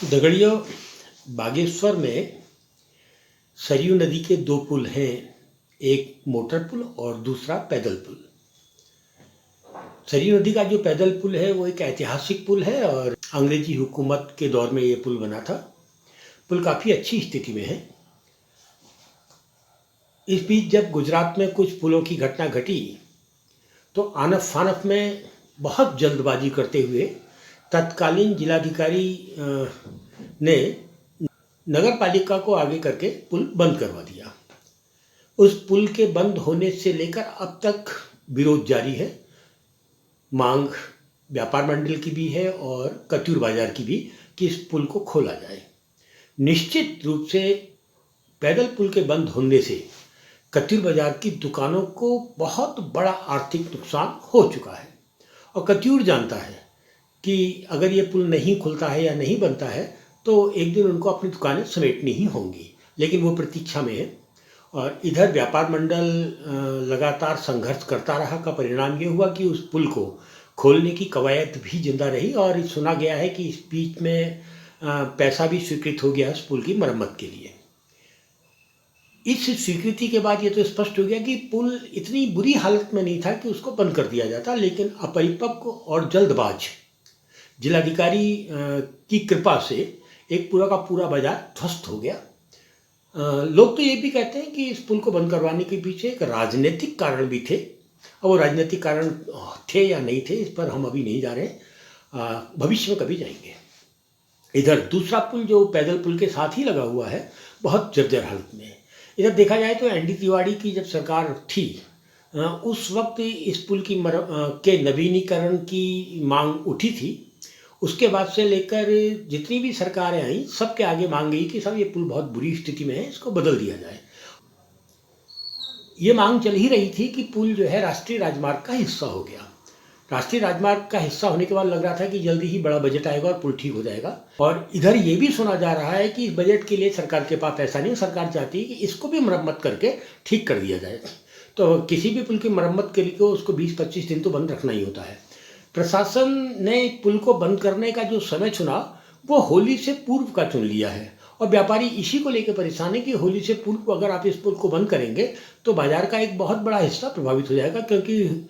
दगड़ियों, बागेश्वर में सरयू नदी के दो पुल हैं, एक मोटर पुल और दूसरा पैदल पुल। सरयू नदी का जो पैदल पुल है वो एक ऐतिहासिक पुल है और अंग्रेजी हुकूमत के दौर में ये पुल बना था। पुल काफ़ी अच्छी स्थिति में है। इस बीच जब गुजरात में कुछ पुलों की घटना घटी तो आनफ फानफ में बहुत जल्दबाजी करते हुए तत्कालीन जिलाधिकारी ने नगर पालिका को आगे करके पुल बंद करवा दिया। उस पुल के बंद होने से लेकर अब तक विरोध जारी है। मांग व्यापार मंडल की भी है और कत्यूर बाजार की भी कि इस पुल को खोला जाए। निश्चित रूप से पैदल पुल के बंद होने से कत्यूर बाजार की दुकानों को बहुत बड़ा आर्थिक नुकसान हो चुका है और कत्यूर जानता है कि अगर ये पुल नहीं खुलता है या नहीं बनता है तो एक दिन उनको अपनी दुकानें समेटनी ही होंगी, लेकिन वो प्रतीक्षा में है। और इधर व्यापार मंडल लगातार संघर्ष करता रहा का परिणाम ये हुआ कि उस पुल को खोलने की कवायद भी जिंदा रही और सुना गया है कि इस बीच में पैसा भी स्वीकृत हो गया उस पुल की मरम्मत के लिए। इस स्वीकृति के बाद ये तो स्पष्ट हो गया कि पुल इतनी बुरी हालत में नहीं था कि उसको बंद कर दिया जाता, लेकिन अपरिपक्व और जल्दबाज जिलाधिकारी की कृपा से एक पूरा का पूरा बाजार ध्वस्त हो गया। लोग तो ये भी कहते हैं कि इस पुल को बंद करवाने के पीछे एक राजनीतिक कारण भी थे। और वो राजनीतिक कारण थे या नहीं थे इस पर हम अभी नहीं जा रहे, भविष्य में कभी जाएंगे। इधर दूसरा पुल जो पैदल पुल के साथ ही लगा हुआ है बहुत जर्जर हालत में है। इधर देखा जाए तो एनडी तिवारी की जब सरकार थी उस वक्त इस पुल की के नवीनीकरण की मांग उठी थी। उसके बाद से लेकर जितनी भी सरकारें आई सबके आगे मांग गई कि सब ये पुल बहुत बुरी स्थिति में है, इसको बदल दिया जाए। ये मांग चल ही रही थी कि पुल जो है राष्ट्रीय राजमार्ग का हिस्सा हो गया। राष्ट्रीय राजमार्ग का हिस्सा होने के बाद लग रहा था कि जल्दी ही बड़ा बजट आएगा और पुल ठीक हो जाएगा। और इधर ये भी सुना जा रहा है कि इस बजट के लिए सरकार के पास पैसा नहीं, सरकार चाहती है कि इसको भी मरम्मत करके ठीक कर दिया जाए। तो किसी भी पुल की मरम्मत के लिए उसको 20-25 दिन तो बंद रखना ही होता है। प्रशासन ने पुल को बंद करने का जो समय चुना वो होली से पूर्व का चुन लिया है और व्यापारी इसी को लेकर परेशान है कि होली से पूर्व अगर आप इस पुल को बंद करेंगे तो बाजार का एक बहुत बड़ा हिस्सा प्रभावित हो जाएगा, क्योंकि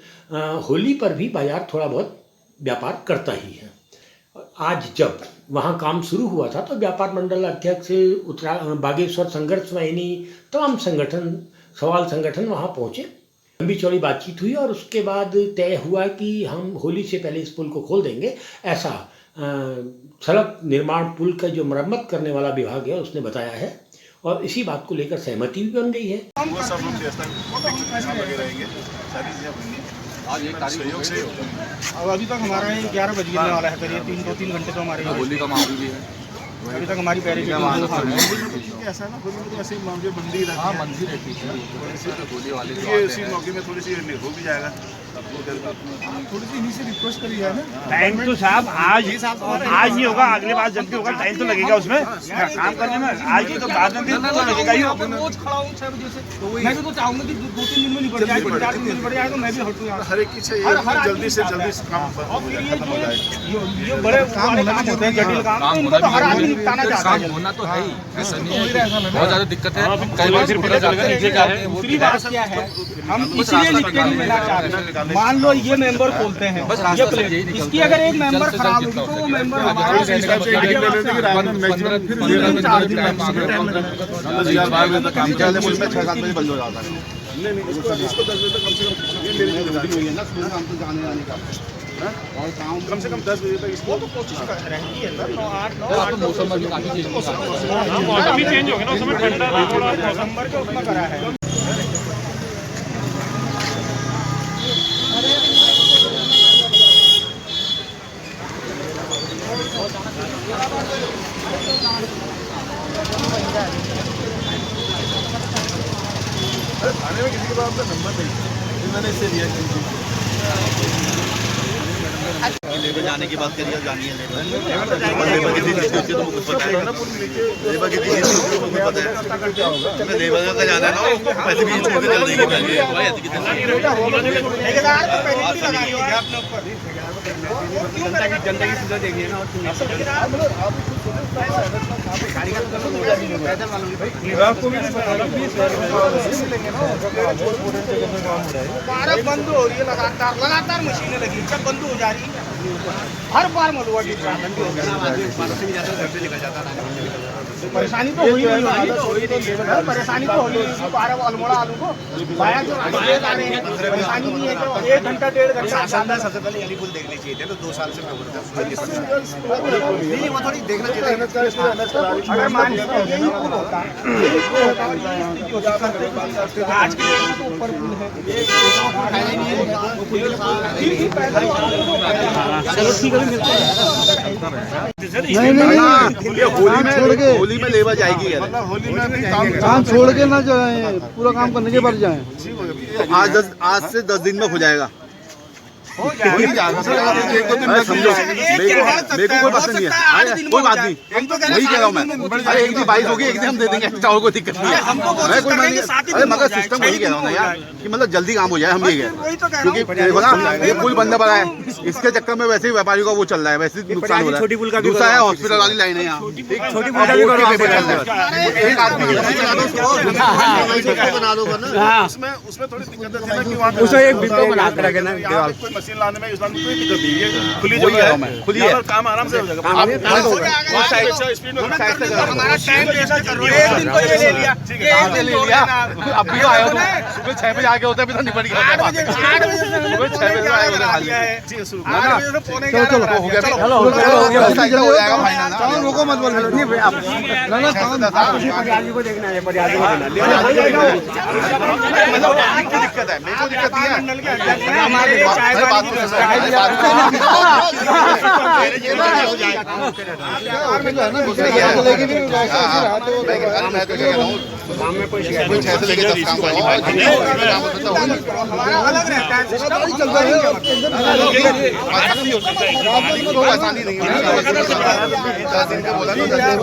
होली पर भी बाजार थोड़ा बहुत व्यापार करता ही है। आज जब वहाँ काम शुरू हुआ था तो व्यापार मंडल अध्यक्ष बागेश्वर संघर्ष वाहिनी तमाम संगठन वहाँ पहुँचे। लंबी चौड़ी बातचीत हुई और उसके बाद तय हुआ कि हम होली से पहले इस पुल को खोल देंगे। ऐसा सड़क निर्माण पुल का जो मरम्मत करने वाला विभाग है उसने बताया है और इसी बात को लेकर सहमति भी बन गई है। वो सब हम लगे रहेंगे, सारी चीजें बनेंगी। आज एक तारीख से अब अभी तक हमारा 11 बजने वाला है, करीब 2-3 घंटे तो हमारे होली का माहौल भी है। अभी तक हमारी पैरी ऐसा है ना, होली में तो ऐसे ही मामले बंदी रहती है, मंदी रहती है। होली वाले इसी मौके में थोड़ी सी हो भी जाएगा, थोड़ी सी इन्हीं से रिक्वेस्ट करी जाए ना। टाइम तो साहब आज नहीं होगा, अगले बार जब भी होगा टाइम तो लगेगा उसमें काम करने में। आज ही तो बाद में तो लगेगा ही। रोज खड़ा हूँ 6 बजे से, मैं भी तो चाहूंगा कि 2-3 दिन में निपट जाए, 4 दिन में निपट जाए तो मैं भी हटूँ यहाँ। हर एक की चाहिए जल्दी से जल्दी काम ये बड़े काम होते हैं, जटिल काम, इनको तो हर आदमी निपटाना चाहता है। होना तो है ही, बहुत ज्यादा दिक्कत है। कई बार फिर पता चलेगा नीचे क्या है। दूसरी बात क्या है, हम इसलिए लिख के नहीं देना चाहते। मान लो ये मेंबर खोलते हैं ये प्लेट, इसकी अगर एक मेंबर खराब होगी तो वो मेंबर हमारा बंद हो जाता है। नहीं इसको 10 बजे तक कम से कम कम से कम 10 बजे तक इसको तो कोशिश रहती है सर। 9-8 मौसम में काफी चेंज हो गया ना, उस समय ठंडा थोड़ा दिसंबर के उसमें करा है। थाने में किसी के पास नंबर नहीं, मैंने इससे लिया। लेबर जाने की बात करिए, जानिए लेबर कितनी चीज होती है तो मुझे पता है ना, लेबर कितनी चीज होती है मुझे पता है। लेबर का जाना है ना, उसको पहले भी छोड़ के चल देंगे भाई, ऐसे कितने जनता की सुविधा देखिए ना। बार बंद हो रही है, लगातार मशीनें लगी, जब बंद हो जा रही है हर बार मलुआ की परेशानी तो हुई नहीं, परेशानी तो हुई नहीं। 12 अल्मोड़ा आलू को भाया जो रास्ते आ रहे हैं, परेशानी नहीं है कि 1 घंटा 1.5 घंटा। सबसे पहले यही पुल देखनी चाहिए थे, तो 2 साल से मैं बोल रहा हूँ नहीं, वो थोड़ी देखना चाहिए। अगर मान लीजिए यही पुल होता, यही पुल होता और यही स्थिति होती, आज के डेट में तो ऊपर पुल है। चलो ठीक है, मिलते हैं। नहीं होली में लेबर जाएगी यार। मतलब होली में भी काम काम छोड़ के ना जाए, पूरा काम करने के बाद जाए। आज से 10 दिन में हो जाएगा। हो जाएगा सर, आप 1-2 दिन में समझो, मेरे को कोई पसंद नहीं है, कोई बात नहीं, वही कह रहा हूँ मैं। अरे एक दिन 22 होगी, एक दिन हम दे देंगे एक्स्ट्रा, और कोई दिक्कत नहीं है। मैं कोई नहीं, अरे मगर सिस्टम वही कह रहा हूँ ना यार, कि मतलब जल्दी काम हो जाए, हम ये कह, क्योंकि देखो ना ये पुल बंद पड़ा है, इसके चक्कर में वैसे ही व्यापारियों का वो चल रहा है, वैसे ही नुकसान हो रहा है। दूसरा है हॉस्पिटल वाली लाइन है यहाँ, छोटी पुल एक आदमी बना दो ना, उसमें थोड़ी दिक्कत है कि वहाँ उसे एक बिल्कुल बना के रखे ना, कोई मशीन लाने में इस बार कोई दिक्कत नहीं है, खुली जगह है, खुली है, काम आराम से हो जाएगा। हमारा टाइम वेस्ट कर रहे हो, 1 दिन को ये ले लिया, एक दिन ले लिया। अब भी आया तो सुबह 6 बजे आके होता है, तो निपट गया। 8 बजे से 6 बजे से पौने चलो हो गया, चलो हो जाएगा फाइनल। चलो रोको मत बोल, ना ना को देखना है, दिक्कत है, मेरे को दिक्कत नहीं है। हमारे चाय वाली अलग रहता है, आसानी नहीं है। 10 दिन का बोला ना, 10 दिन